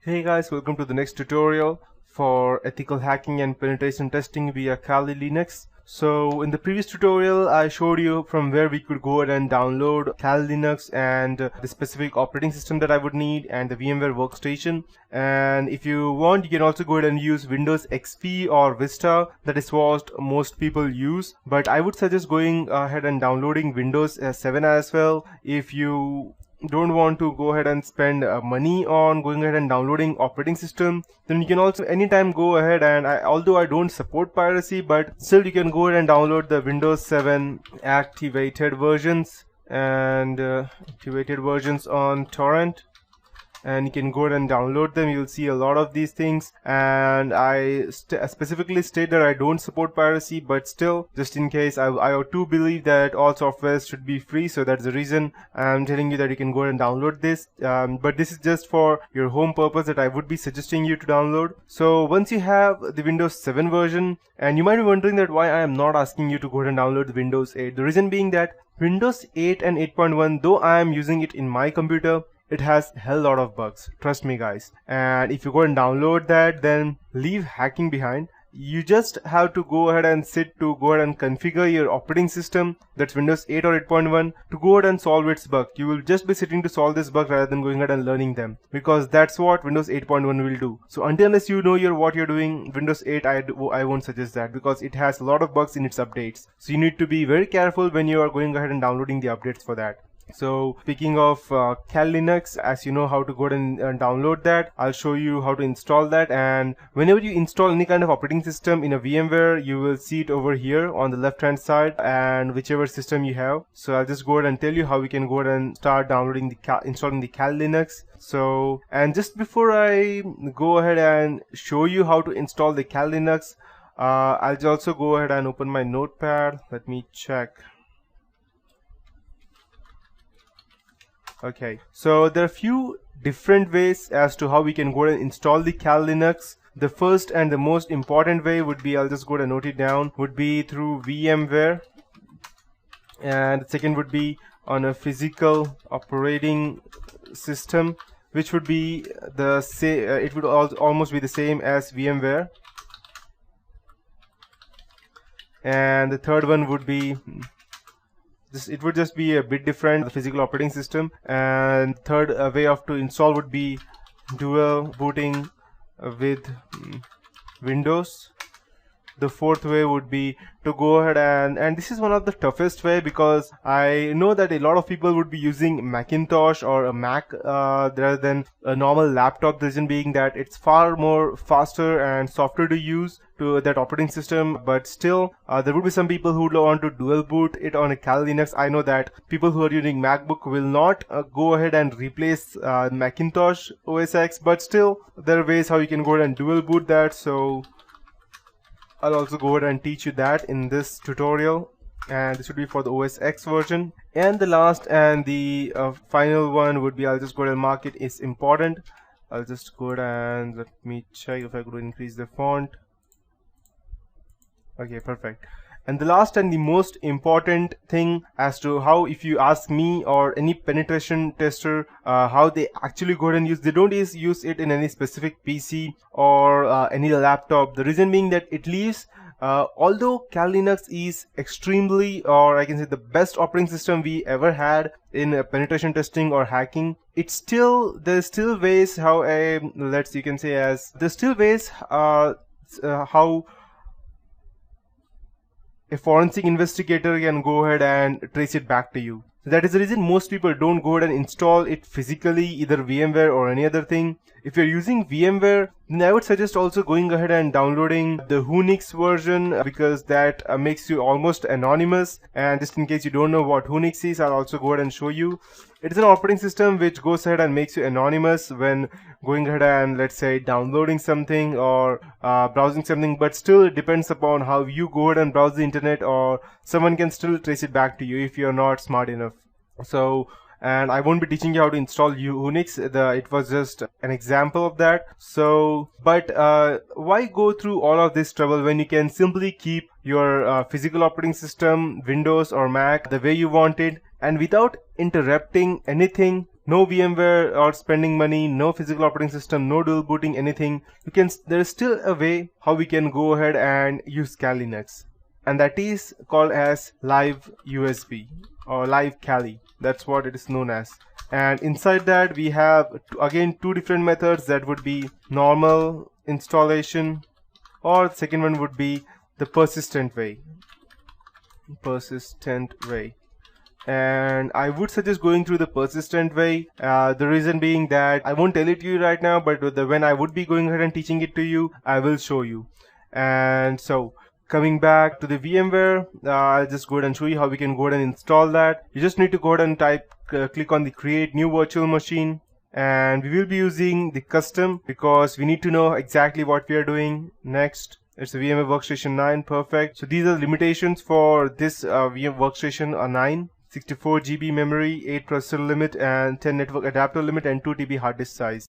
Hey guys, welcome to the next tutorial for ethical hacking and penetration testing via Kali Linux. So in the previous tutorial I showed you from where we could go ahead and download Kali Linux and the specific operating system that I would need and the VMware workstation. And if you want, you can also go ahead and use Windows XP or Vista. That is what most people use, but I would suggest going ahead and downloading Windows 7 as well. If you don't want to go ahead and spend money on going ahead and downloading operating system, then you can also anytime go ahead and although I don't support piracy, but still you can go ahead and download the Windows 7 activated versions and activated versions on torrent, and you can go ahead and download them. You'll see a lot of these things, and I specifically state that I don't support piracy, but still, just in case, I too believe that all software should be free, so that's the reason I'm telling you that you can go ahead and download this. But this is just for your home purpose that I would be suggesting you to download. So once you have the Windows 7 version, and you might be wondering that why I am not asking you to go ahead and download the Windows 8. The reason being that Windows 8 and 8.1, though I am using it in my computer, it has a hell lot of bugs, trust me guys. And if you go and download that, then leave hacking behind. You just have to go ahead and go ahead and configure your operating system, that's Windows 8 or 8.1, to go ahead and solve its bug. You will just be sitting to solve this bug rather than going ahead and learning them, because that's what Windows 8.1 will do. So unless you know what you're doing, Windows 8 I won't suggest that, because it has a lot of bugs in its updates. So you need to be very careful when you are going ahead and downloading the updates for that. So speaking of Kali Linux, as you know how to go ahead and download that, I'll show you how to install that. And whenever you install any kind of operating system in a VMware, you will see it over here on the left hand side, and whichever system you have. So I'll just go ahead and tell you how we can go ahead and start downloading installing the Kali Linux. So, and just before I go ahead and show you how to install the Kali Linux, I'll also go ahead and open my notepad. Let me check. Okay, so there are a few different ways as to how we can go and install the Kali Linux. The first and the most important way would be, I'll just go and note it down, would be through VMware, and the second would be on a physical operating system, which would be the same. It would almost be the same as VMware, and the third one would be it would just be a bit different, the physical operating system. And third way to install would be dual booting with Windows. The fourth way would be to go ahead and this is one of the toughest way, because I know that a lot of people would be using Macintosh or a Mac rather than a normal laptop. The reason being that it's far more faster and softer to use to that operating system, but still there would be some people who would want to dual boot it on a Kali Linux. I know that people who are using MacBook will not go ahead and replace Macintosh OS X, but still there are ways how you can go ahead and dual boot that. So I'll also go ahead and teach you that in this tutorial, and this would be for the OS X version. And the last and the final one would be, I'll just go ahead and mark it is important. I'll just go ahead and let me check if I could increase the font. Okay, perfect. And the last and the most important thing as to how, if you ask me or any penetration tester, how they actually go ahead and they don't use it in any specific PC or any laptop. The reason being that it leaves, although Kali Linux is extremely, or I can say the best operating system we ever had in penetration testing or hacking, there's still ways how how a forensic investigator can go ahead and trace it back to you. So that is the reason most people don't go ahead and install it physically, either VMware or any other thing. If you're using VMware, then I would suggest also going ahead and downloading the Whonix version, because that makes you almost anonymous. And just in case you don't know what Whonix is, I'll also go ahead and show you. It's an operating system which goes ahead and makes you anonymous when going ahead and, let's say, downloading something or browsing something, but still it depends upon how you go ahead and browse the internet, or someone can still trace it back to you if you're not smart enough. So, and I won't be teaching you how to install Whonix. It was just an example of that. So, but why go through all of this trouble when you can simply keep your physical operating system, Windows or Mac, the way you want it, and without interrupting anything no VMware or spending money, no physical operating system, no dual booting, anything, there is still a way how we can go ahead and use Kali Linux, and that is called as live USB or live Kali. That's what it is known as. And inside that we have again two different methods. That would be normal installation, or the second one would be the persistent way. And I would suggest going through the persistent way. The reason being that I won't tell it to you right now, but when I would be going ahead and teaching it to you, I will show you. And so coming back to the VMware, I'll just go ahead and show you how we can go ahead and install that. You just need to go ahead and click on the create new virtual machine, and we will be using the custom because we need to know exactly what we are doing. Next, it's a VMware Workstation 9. Perfect. So these are the limitations for this VMware Workstation are 9. 64 GB memory, 8 processor limit, and 10 network adapter limit, and 2 TB hard disk size.